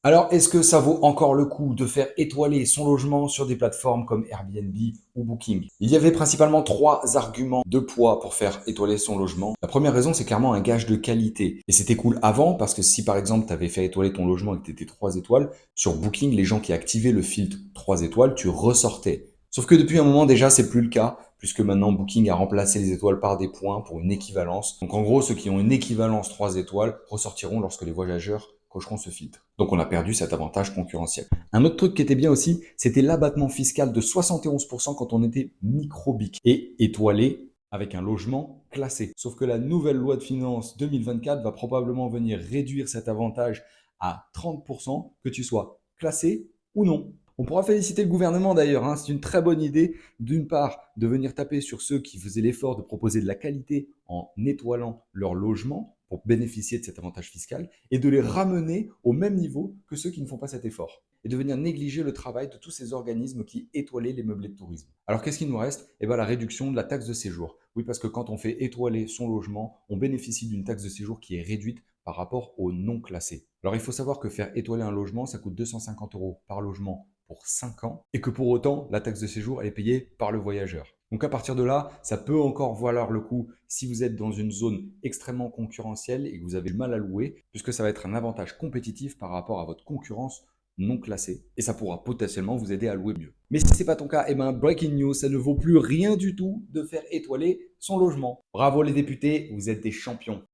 Alors, est-ce que ça vaut encore le coup de faire étoiler son logement sur des plateformes comme Airbnb ou Booking? Il y avait principalement trois arguments de poids pour faire étoiler son logement. La première raison, c'est clairement un gage de qualité. Et c'était cool avant parce que si par exemple tu avais fait étoiler ton logement et que tu étais 3 étoiles, sur Booking, les gens qui activaient le filtre 3 étoiles, tu ressortais. Sauf que depuis un moment déjà, c'est plus le cas, puisque maintenant Booking a remplacé les étoiles par des points pour une équivalence. Donc en gros, ceux qui ont une équivalence 3 étoiles ressortiront lorsque les voyageurs cocheront ce filtre. Donc on a perdu cet avantage concurrentiel. Un autre truc qui était bien aussi, c'était l'abattement fiscal de 71% quand on était microbique et étoilé avec un logement classé. Sauf que la nouvelle loi de finances 2024 va probablement venir réduire cet avantage à 30%, que tu sois classé ou non. On pourra féliciter le gouvernement d'ailleurs, hein. C'est une très bonne idée, d'une part, de venir taper sur ceux qui faisaient l'effort de proposer de la qualité en étoilant leur logement pour bénéficier de cet avantage fiscal, et de les ramener au même niveau que ceux qui ne font pas cet effort, et de venir négliger le travail de tous ces organismes qui étoilaient les meublés de tourisme. Alors qu'est-ce qu'il nous reste? Eh bien la réduction de la taxe de séjour. Oui, parce que quand on fait étoiler son logement, on bénéficie d'une taxe de séjour qui est réduite par rapport aux non classés. Alors il faut savoir que faire étoiler un logement, ça coûte 250 € par logement pour 5 ans, et que pour autant, la taxe de séjour elle est payée par le voyageur. Donc à partir de là, ça peut encore valoir le coup si vous êtes dans une zone extrêmement concurrentielle et que vous avez du mal à louer, puisque ça va être un avantage compétitif par rapport à votre concurrence non classée. Et ça pourra potentiellement vous aider à louer mieux. Mais si ce n'est pas ton cas, eh ben breaking news, ça ne vaut plus rien du tout de faire étoiler son logement. Bravo les députés, vous êtes des champions.